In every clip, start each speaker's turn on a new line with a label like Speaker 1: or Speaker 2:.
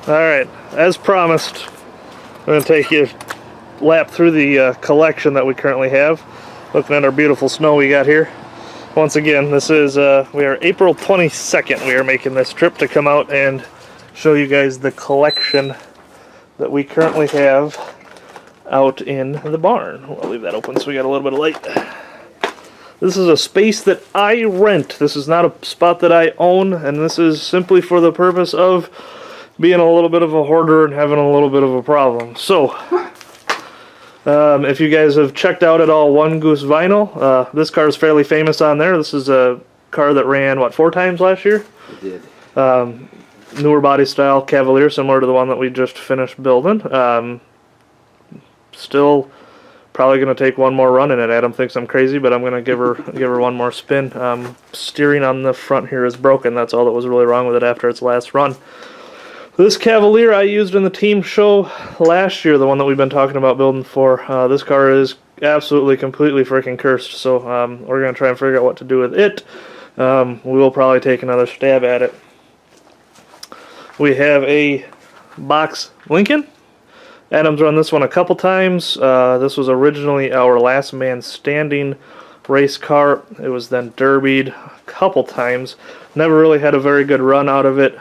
Speaker 1: Alright, as promised, I'm going to take you lap through the collection that we currently have. Looking at our beautiful snow we got here. Once again, this is, we are April 22nd. We are making this trip to come out and show you guys the collection that we currently have out in the barn. I'll leave that open so we got a little bit of light. This is a space that I rent. This is not a spot that I own, and this is simply for the purpose of being a little bit of a hoarder and having a little bit of a problem. So, if you guys have checked out at all One Goose Vinyl, this car is fairly famous on there. This is a car that ran, what, 4 times last year?
Speaker 2: It did.
Speaker 1: Newer body style Cavalier, similar to the one that we just finished building. Still probably going to take one more run in it. Adam thinks I'm crazy, but I'm going to give her one more spin. Steering on the front here is broken. That's all that was really wrong with it after its last run. This Cavalier I used in the team show last year, the one that we've been talking about building for. This car is absolutely, completely freaking cursed, so we're going to try and figure out what to do with it. We will probably take another stab at it. We have a box Lincoln. Adam's run this one a couple times. This was originally our last man standing race car. It was then derbied a couple times. Never really had a very good run out of it.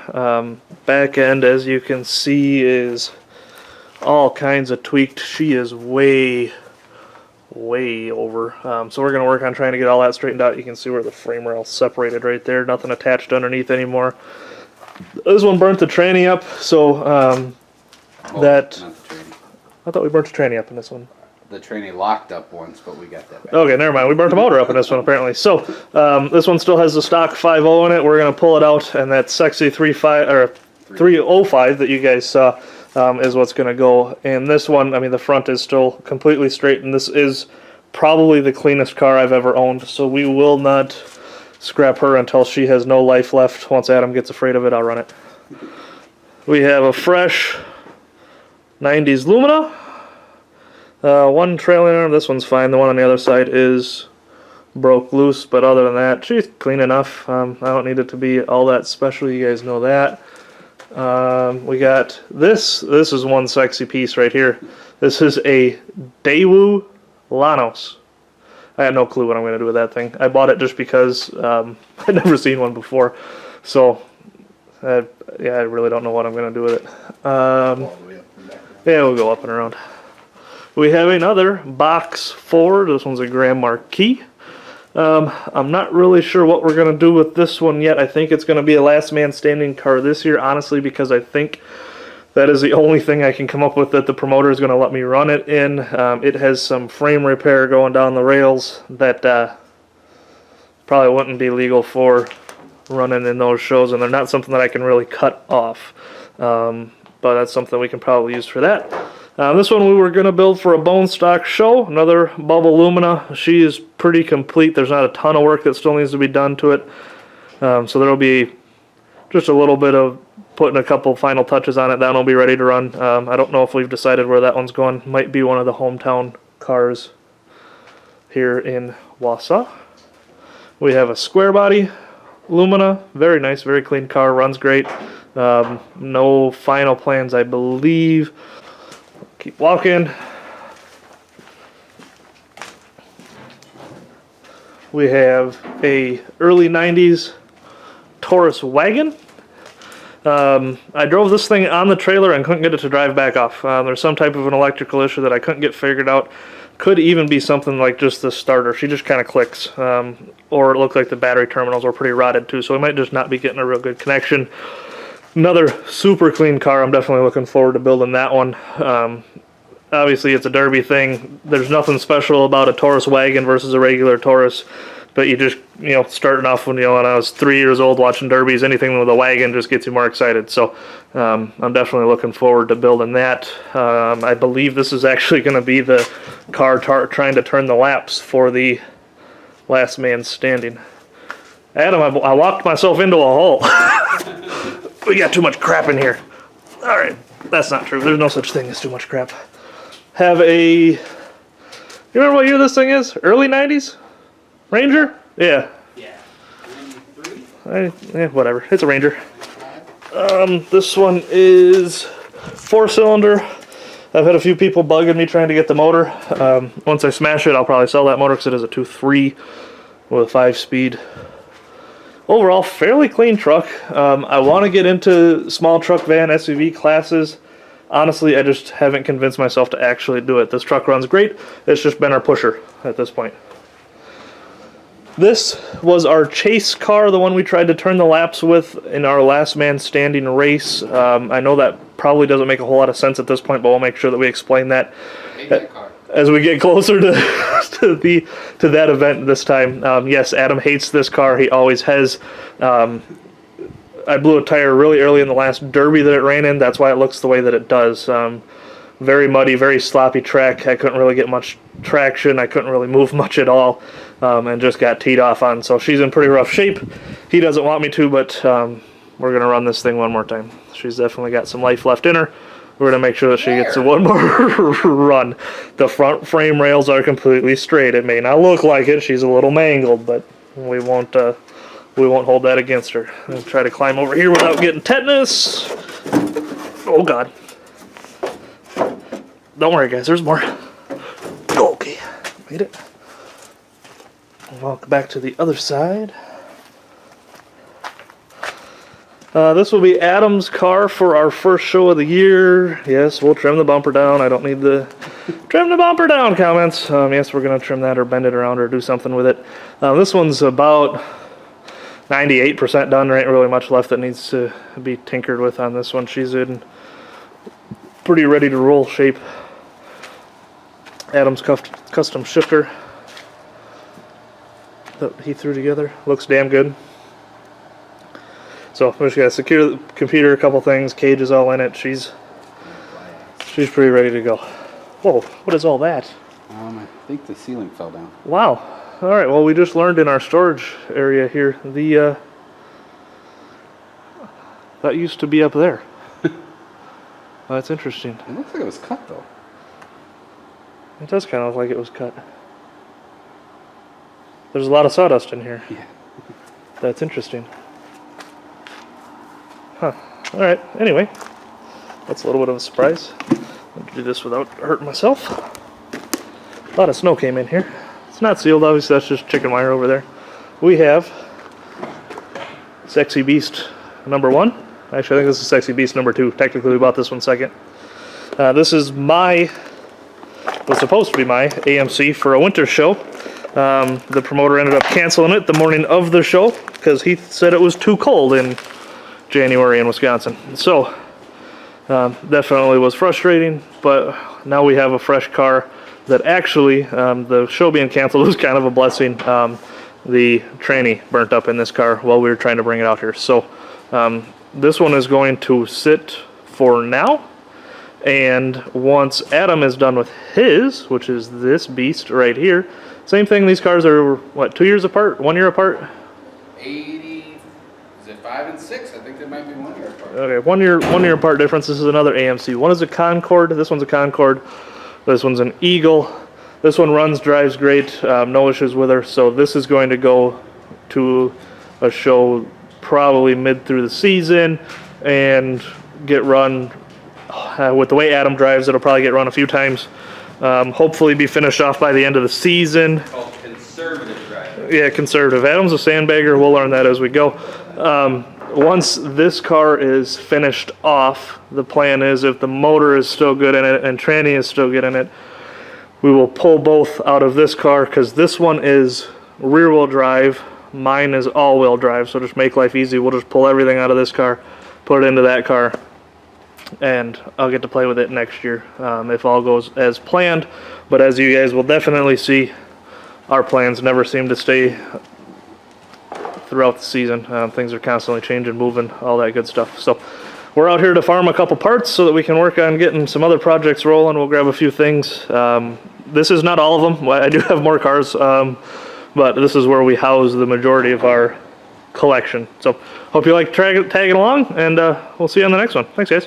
Speaker 1: Back end, as you can see, is all kinds of tweaked. She is way over. So we're going to work on trying to get all that straightened out. You can see where the frame rail separated right there. Nothing attached underneath anymore. This one burnt the tranny up, so that...
Speaker 2: Not the tranny.
Speaker 1: I thought we burnt the tranny up in this one.
Speaker 2: The tranny locked up once, but we got that back.
Speaker 1: Okay, never mind. We burnt the motor up in this one, apparently. So, this one still has the stock 5.0 in it. We're going to pull it out, and that sexy 305 that you guys saw is what's going to go. And this one, I mean, the front is still completely straight, and this is probably the cleanest car I've ever owned. So we will not scrap her until she has no life left. Once Adam gets afraid of it, I'll run it. We have a fresh 90s Lumina. One trailing arm, this one's fine. The one on the other side is broke loose, but other than that, she's clean enough. I don't need it to be all that special. You guys know that. We got this. This is one sexy piece right here. This is a Daewoo Lanos. I had no clue what I'm going to do with that thing. I bought it just because I'd never seen one before. So, yeah, I really don't know what I'm going to do with it. Yeah, we'll go up and around. We have another box Ford. This one's a Grand Marquis. I'm not really sure what we're going to do with this one yet. I think it's going to be a last man standing car this year, honestly, because I think that is the only thing I can come up with that the promoter is going to let me run it in. It has some frame repair going down the rails that probably wouldn't be legal for running in those shows, and they're not something that I can really cut off. But that's something we can probably use for that. This one we were going to build for a bone stock show, another Bubble Lumina. She is pretty complete. There's not a ton of work that still needs to be done to it. So there will be just a little bit of putting a couple final touches on it. That'll be ready to run. I don't know if we've decided where that one's going. Might be one of the hometown cars here in Wausau. We have a square body Lumina. Very nice, very clean car. Runs great. No final plans, I believe. Keep walking. We have a early 90s Taurus wagon. I drove this thing on the trailer and couldn't get it to drive back off. There's some type of an electrical issue that I couldn't get figured out. Could even be something like just the starter. She just kind of clicks. Or it looked like the battery terminals were pretty rotted too, so we might just not be getting a real good connection. Another super clean car. I'm definitely looking forward to building that one. Obviously, it's a derby thing. There's nothing special about a Taurus wagon versus a regular Taurus. But you just, starting off when I was 3 years old watching derbies, anything with a wagon just gets you more excited. So I'm definitely looking forward to building that. I believe this is actually going to be the car trying to turn the laps for the last man standing. Adam, I walked myself into a hole. We got too much crap in here. All right, that's not true. There's no such thing as too much crap. Have a... You remember what year this thing is? Early 90s? Ranger? Yeah.
Speaker 2: Yeah. 93?
Speaker 1: Whatever. It's a Ranger. This one is 4-cylinder. I've had a few people bugging me trying to get the motor. Once I smash it, I'll probably sell that motor because it is a 2.3 with a 5-speed. Overall, fairly clean truck. I want to get into small truck, van, SUV classes. Honestly, I just haven't convinced myself to actually do it. This truck runs great. It's just been our pusher at this point. This was our chase car, the one we tried to turn the laps with in our last man standing race. I know that probably doesn't make a whole lot of sense at this point, but we'll make sure that we explain that as we get closer to to that event this time. Yes, Adam hates this car. He always has. I blew a tire really early in the last derby that it ran in. That's why it looks the way that it does. Very muddy, very sloppy track. I couldn't really get much traction. I couldn't really move much at all, and just got teed off on. So she's in pretty rough shape. He doesn't want me to, but we're going to run this thing one more time. She's definitely got some life left in her. We're going to make sure that she gets one more run. The front frame rails are completely straight. It may not look like it. She's a little mangled, but we won't hold that against her. I'll try to climb over here without getting tetanus. Oh, God. Don't worry, guys. There's more. Okay. Made it. Walk back to the other side. This will be Adam's car for our first show of the year. Yes, we'll trim the bumper down. I don't need the trim the bumper down comments. Yes, we're going to trim that or bend it around or do something with it. This one's about 98% done. There ain't really much left that needs to be tinkered with on this one. She's in pretty ready to roll shape. Adam's custom shifter that he threw together. Looks damn good. So we just gotta secure the computer, a couple things, cage is all in it. She's pretty ready to go. Whoa, what is all that?
Speaker 2: I think the ceiling fell down.
Speaker 1: Wow. Alright, well we just learned in our storage area here, that used to be up there. Well, that's interesting.
Speaker 2: It looks like it was cut though.
Speaker 1: It does kind of look like it was cut. There's a lot of sawdust in here.
Speaker 2: Yeah.
Speaker 1: That's interesting. Huh. Alright, anyway. That's a little bit of a surprise. I'll do this without hurting myself. A lot of snow came in here. It's not sealed, obviously, that's just chicken wire over there. We have Sexy Beast number 1. Actually, I think this is Sexy Beast number 2. Technically, we bought this one second. This is was supposed to be my AMC for a winter show. The promoter ended up canceling it the morning of the show because he said it was too cold in January in Wisconsin. So, definitely was frustrating, but now we have a fresh car that actually, the show being canceled was kind of a blessing. The tranny burnt up in this car while we were trying to bring it out here. So, this one is going to sit for now. And once Adam is done with his, which is this beast right here, same thing, these cars are, what, 2 years apart? 1 year apart?
Speaker 2: 80, is it 5 and 6? I think they might be 1 year apart.
Speaker 1: Okay, 1 year apart difference. This is another AMC. One is a Concorde, this one's a Concorde, this one's an Eagle. This one runs, drives great, no issues with her. So this is going to go to a show probably mid through the season and get run. With the way Adam drives, it'll probably get run a few times. Hopefully be finished off by the end of the season.
Speaker 2: Oh, conservative driving.
Speaker 1: Yeah, conservative. Adam's a sandbagger. We'll learn that as we go. Once this car is finished off, the plan is if the motor is still good in it and tranny is still good in it, we will pull both out of this car because this one is rear-wheel drive. Mine is all-wheel drive, so just make life easy. We'll just pull everything out of this car, put it into that car, and I'll get to play with it next year if all goes as planned. But as you guys will definitely see, our plans never seem to stay throughout the season. Things are constantly changing, moving, all that good stuff. So we're out here to farm a couple parts so that we can work on getting some other projects rolling. We'll grab a few things. This is not all of them. I do have more cars, but this is where we house the majority of our collection. So hope you like tagging along, and we'll see you on the next one. Thanks, guys.